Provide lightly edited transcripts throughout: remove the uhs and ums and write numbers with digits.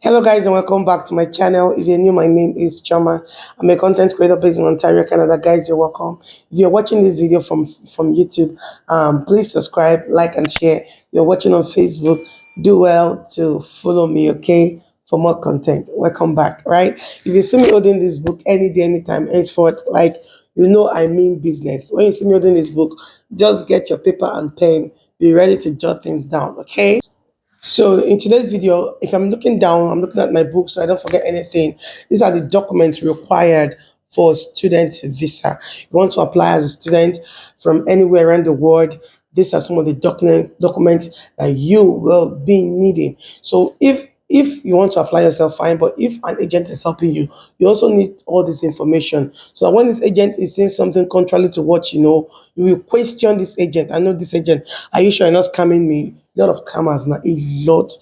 Hello guys and welcome back to my channel. If you're new, my name is Chama. I'm a content creator based in Ontario, Canada. Guys, you're welcome. If you're watching this video from YouTube, please subscribe, like and share. If you're watching on Facebook, do well to follow me, okay, for more content. Welcome back, right? If you see me holding this book any day, anytime, henceforth, like I mean business. When you see me holding this book, just get your paper and pen. Be ready to jot things down, okay? So in today's video, if I'm looking down, I'm looking at my book so I don't forget anything. These are the documents required for student visa. You want to apply as a student from anywhere around the world. These are some of the documents that you will be needing. So if you want to apply yourself, fine. But if an agent is helping you, you also need all this information. So that when this agent is saying something contrary to what you know, you will question this agent. I know this agent. Are you sure you're not scamming me? A lot of scammers now. A lot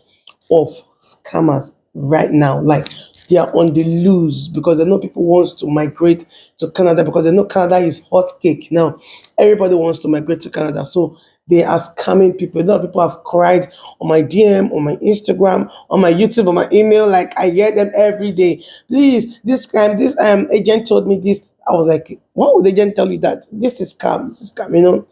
of scammers right now. Like they are on the loose because they know people wants to migrate to Canada because they know Canada is hot cake now. Everybody wants to migrate to Canada, so they are scamming people. A lot of people have cried on my DM, on my Instagram, on my YouTube, on my email. Like I hear them every day. Please, this agent told me this. I was like, why would the agent tell you that? This is scam. This is scam.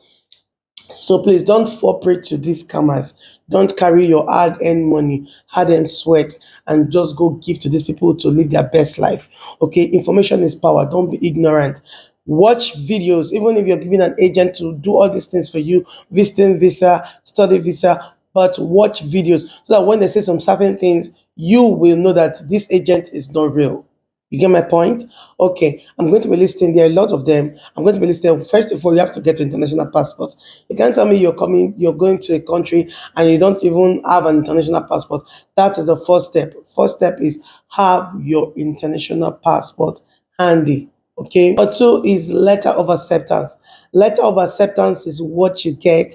So please don't fall prey to these scammers. Don't carry your hard-earned money, hard-earned sweat, and just go give to these people to live their best life. Okay, information is power. Don't be ignorant. Watch videos, even if you're giving an agent to do all these things for you, visiting visa, study visa, but watch videos so that when they say some certain things, you will know that this agent is not real. You get my point? Okay, I'm going to be listing. There are a lot of them. I'm going to be listing. First of all, you have to get an international passport. You can't tell me you're going to a country and you don't even have an international passport. That is the first step. First step is have your international passport handy. Okay. Number two is letter of acceptance. Letter of acceptance is what you get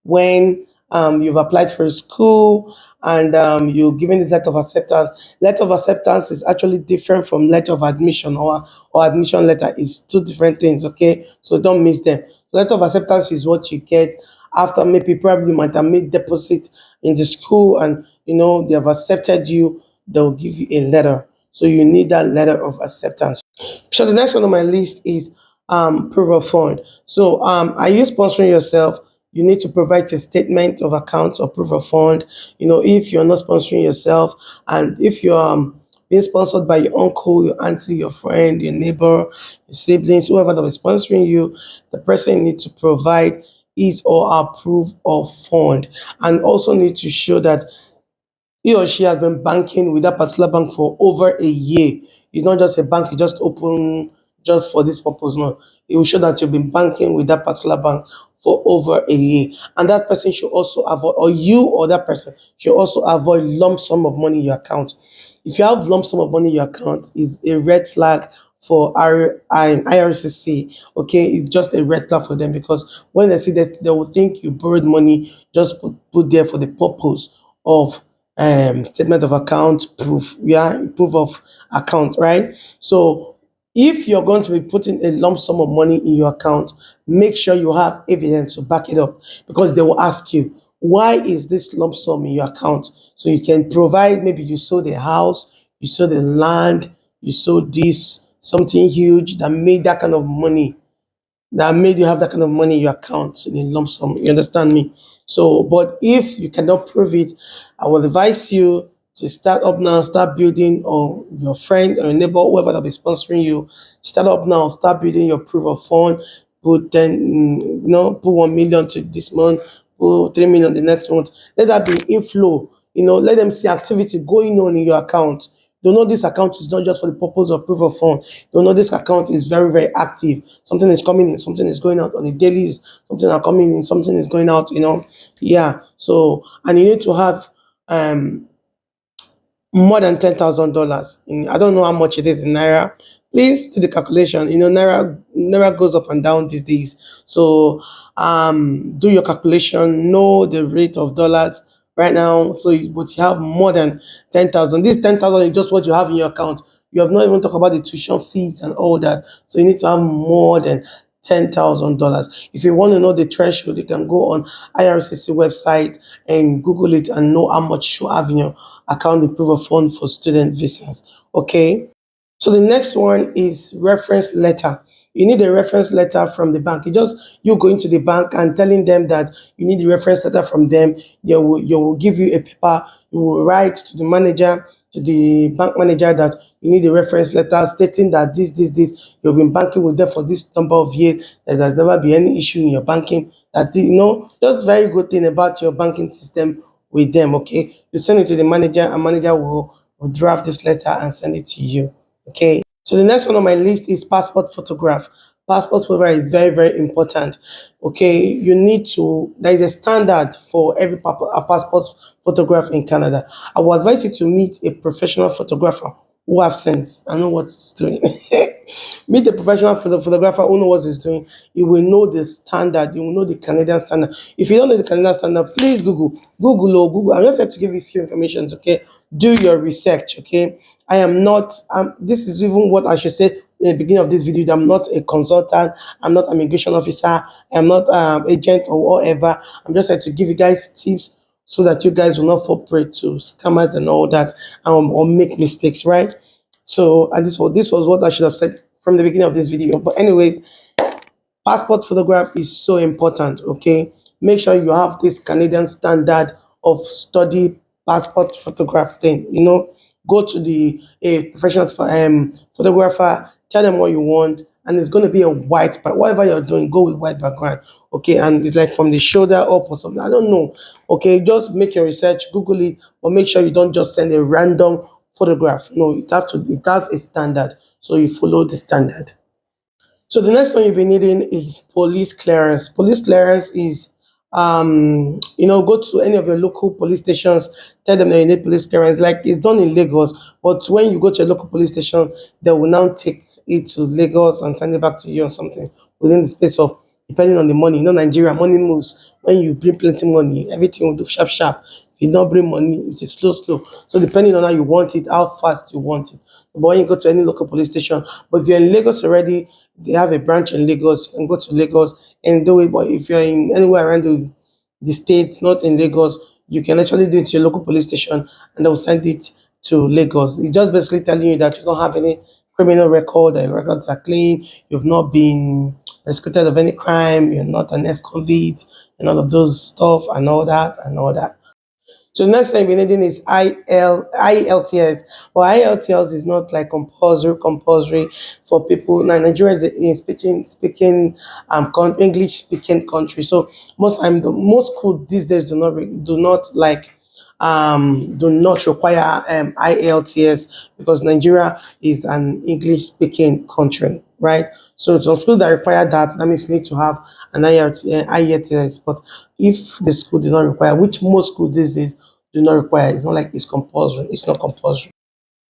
when you've applied for a school and you're given this letter of acceptance. Letter of acceptance is actually different from letter of admission or admission letter. Is two different things, okay? So don't miss them. Letter of acceptance is what you get after maybe probably you might have made deposit in the school and they have accepted you, they'll give you a letter. So you need that letter of acceptance. So the next one on my list is proof of fund. So are you sponsoring yourself? You need to provide a statement of account or proof of fund. If you're not sponsoring yourself, and if you're being sponsored by your uncle, your auntie, your friend, your neighbor, your siblings, whoever that is sponsoring you, the person needs to provide his or her proof of fund, and also need to show that he or she has been banking with that particular bank for over a year. It's not just a bank you just open just for this purpose. No, it will show that you've been banking with that particular bank for over a year. And that person should also avoid, or you or that person should also avoid lump sum of money in your account. If you have lump sum of money in your account, is a red flag for IRCC. Okay, it's just a red flag for them because when they see that, they will think you borrowed money just put there for the purpose of statement of account proof, yeah, proof of account, right? So if you're going to be putting a lump sum of money in your account, make sure you have evidence to back it up because they will ask you, why is this lump sum in your account? So you can provide, maybe you sold a house, you sold a land, you sold this, something huge that made that kind of money, that made you have that kind of money in your account in a lump sum. You understand me? So, but if you cannot prove it, I will advise you to start up now, start building, or your friend or your neighbor, whoever that be sponsoring you, start up now, start building your proof of fund. Put 10, put 1 million to this month, put 3 million the next month. Let that be inflow. Let them see activity going on in your account. Don't know this account is not just for the purpose of proof of fund. Don't know this account is very, very active. Something is coming in, something is going out on the dailies, something are coming in, something is going out. Yeah. So, and you need to have um more than $10,000. I don't know how much it is in naira. Please do the calculation. Naira goes up and down these days. So do your calculation. Know the rate of dollars right now. So but you have more than 10,000. This 10,000 is just what you have in your account. You have not even talked about the tuition fees and all that. So you need to have more than $10,000. If you want to know the threshold, you can go on IRCC website and Google it and know how much you have in your account to prove a fund for student visas. Okay. So the next one is reference letter. You need a reference letter from the bank. You just you going to the bank and telling them that you need the reference letter from them. They will give you a paper. You will write to the manager, to the bank manager, that you need a reference letter stating that this you've been banking with them for this number of years. That there's never been any issue in your banking. That just very good thing about your banking system with them. Okay, you send it to the manager, and manager will draft this letter and send it to you. Okay. So the next one on my list is passport photograph. Passport photograph is very, very important. Okay. You need to, there is a standard for every passport photograph in Canada. I will advise you to meet a professional photographer who have sense and know what he's doing. Meet a professional photographer who know what he's doing. You will know the standard. You will know the Canadian standard. If you don't know the Canadian standard, please Google. I'm just here to give you a few information. Okay, do your research. Okay, I am not. This is even what I should say in the beginning of this video. That I'm not a consultant. I'm not an immigration officer. I'm not agent or whatever. I'm just here to give you guys tips so that you guys will not fall prey to scammers and all that, or make mistakes, right? So, and this was what I should have said from the beginning of this video. But anyways, passport photograph is so important. Okay, make sure you have this Canadian standard of study passport photograph thing. Go to the a professional photographer, tell them what you want, and it's going to be a white, but whatever you're doing, go with white background. Okay, and it's like from the shoulder up or something, I don't know. Okay, just make your research, Google it, but make sure you don't just send a random photograph. No, it has a standard, so you follow the standard. So the next one you'll be needing is police clearance. Police clearance is, go to any of your local police stations, tell them that you need police clearance. Like it's done in Lagos, but when you go to a local police station, they will now take it to Lagos and send it back to you or something within the space of, depending on the money. Nigeria, money moves. When you bring plenty money, everything will do sharp, sharp. If you don't bring money, it is slow, slow. So depending on how you want it, how fast you want it. But when you go to any local police station, but if you're in Lagos already, they have a branch in Lagos. You can go to Lagos and do it. But if you're in anywhere around the state, not in Lagos, you can actually do it to your local police station and they'll send it to Lagos. It's just basically telling you that you don't have any criminal record, that your records are clean, you've not been prosecuted of any crime, you're not an ex-convict, and all of those stuff and all that and all that. So next time we're needing is IELTS. But IELTS is not like compulsory for people. Now Nigeria is a speaking English speaking country. So most schools these days do not require IELTS because Nigeria is an English speaking country, right? So some schools that require that, that means you need to have an IELTS. But if the school do not require, which most schools these days do not require, it's not like it's compulsory. It's not compulsory.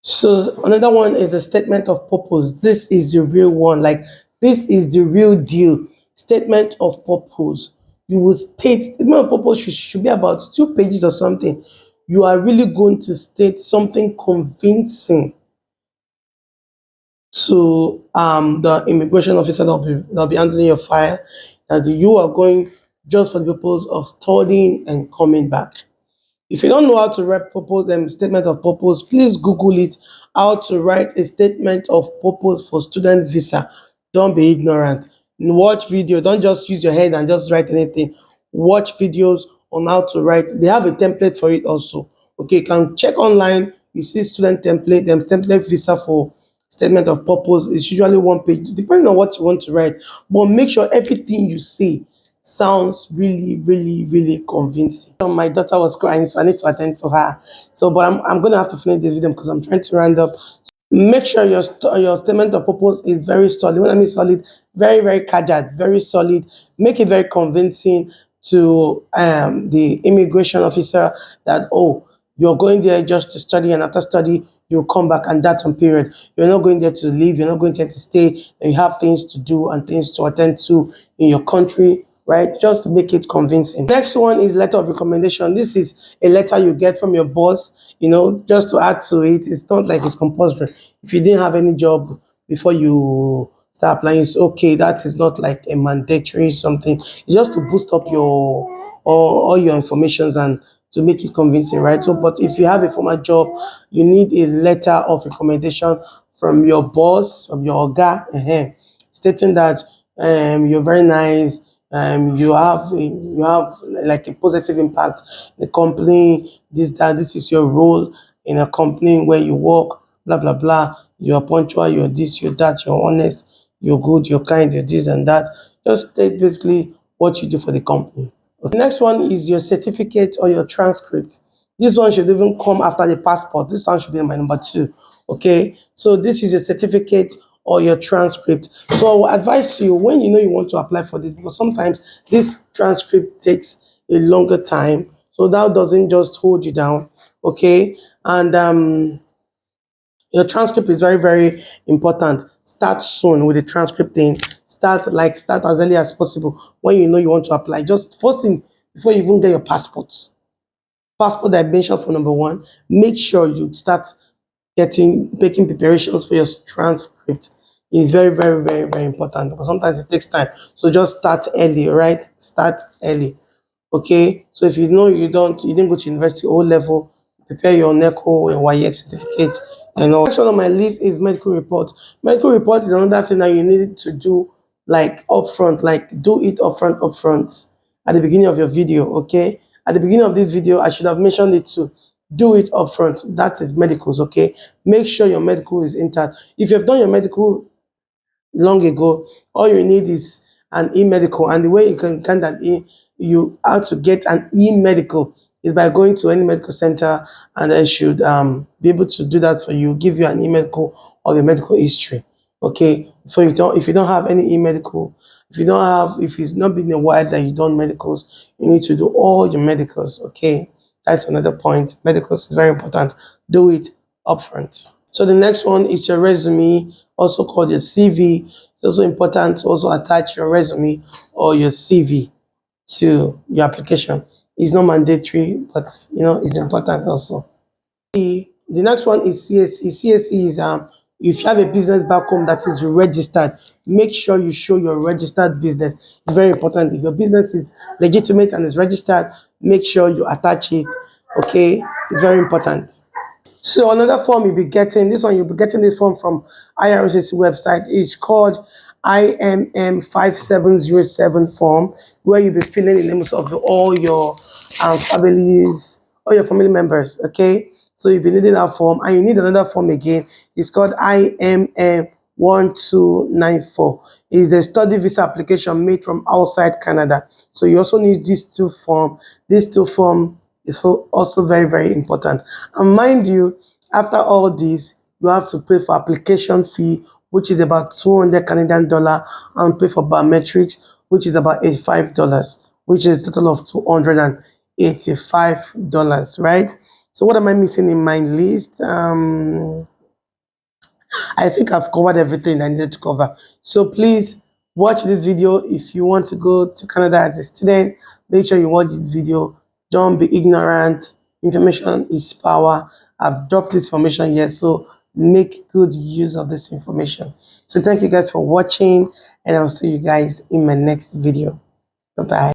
So another one is the statement of purpose. This is the real one. Like this is the real deal. Statement of purpose. You will state statement of purpose should be about 2 pages or something. You are really going to state something convincing to the immigration officer that'll be handling your file, that you are going just for the purpose of studying and coming back. If you don't know how to write statement of purpose, please Google it. How to write a statement of purpose for student visa. Don't be ignorant. Watch video. Don't just use your head and just write anything. Watch videos on how to write. They have a template for it also. Okay, you can check online. You see student template. Them template visa for statement of purpose is usually 1 page, depending on what you want to write. But make sure everything you say sounds really, really, really convincing. So my daughter was crying, so I need to attend to her. So, but I'm going to have to finish this video because I'm trying to round up. Make sure your statement of purpose is very solid. When I mean solid, very, very caged, very solid. Make it very convincing to the immigration officer that, oh, you're going there just to study, and after study, you'll come back, and that's on period. You're not going there to live, you're not going there to stay, and you have things to do and things to attend to in your country, right? Just to make it convincing. Next one is letter of recommendation. This is a letter you get from your boss, just to add to it. It's not like it's compulsory. If you didn't have any job before you start applying. It's okay. That is not like a mandatory something. It's just to boost up your all your informations and to make it convincing, right? So, but if you have a formal job, you need a letter of recommendation from your boss, from your oga, stating that you're very nice, you have like a positive impact in the company. This is your role in a company where you work. Blah blah blah. You're punctual. You're this. You're that. You're honest. You're good. You're kind. You're this and that. Just state basically what you do for the company. Okay. Next one is your certificate or your transcript. This one should even come after the passport. This one should be my number two. Okay. So this is your certificate or your transcript. So I will advise you when you know you want to apply for this, because sometimes this transcript takes a longer time. So that doesn't just hold you down. Okay. And your transcript is very, very important. Start soon with the transcript thing. Start as early as possible when you know you want to apply. Just first thing before you even get your passport. Passport dimension for number one. Make sure you start making preparations for your transcript. It's very, very, very, very important. But sometimes it takes time. So just start early, right? Start early. Okay, so if you know you didn't go to university O level, prepare your NECO and YX certificate. And all. Next one on my list is medical report. Medical report is another thing that you need to do like upfront, like do it upfront at the beginning of your video. Okay, at the beginning of this video, I should have mentioned it too. Do it upfront. That is medicals. Okay, make sure your medical is intact. If you've done your medical long ago, all you need is an e-medical. And the way you can get you how to get an e-medical is by going to any medical center, and they should be able to do that for you, give you an e-medical or the medical history. Okay, so if you don't have any e-medical, if it's not been a while that you done medicals, you need to do all your medicals. Okay, that's another point. Medicals is very important. Do it upfront. So the next one is your resume, also called your CV. It's also important to also attach your resume or your CV to your application. It's not mandatory, but it's important also. The next one is CSE. CSE is if you have a business back home that is registered, make sure you show your registered business. It's very important. If your business is legitimate and is registered, make sure you attach it. Okay, it's very important. So another form you'll be getting, you'll be getting this form from IRCC website. It's called IMM 5707 form, where you'll be filling the names of all your family members. Okay, so you'll be needing that form, and you need another form again. It's called IMM 1294. It's a study visa application made from outside Canada. So you also need these two forms. These two forms is also very, very important. And mind you, after all this, you have to pay for application fee, which is about 200 Canadian dollar, and pay for biometrics, which is about $85, which is a total of $285, right? So what am I missing in my list? I think I've covered everything I needed to cover. So please watch this video. If you want to go to Canada as a student, make sure you watch this video. Don't be ignorant. Information is power. I've dropped this information here, so make good use of this information. So thank you guys for watching, and I'll see you guys in my next video. Bye-bye.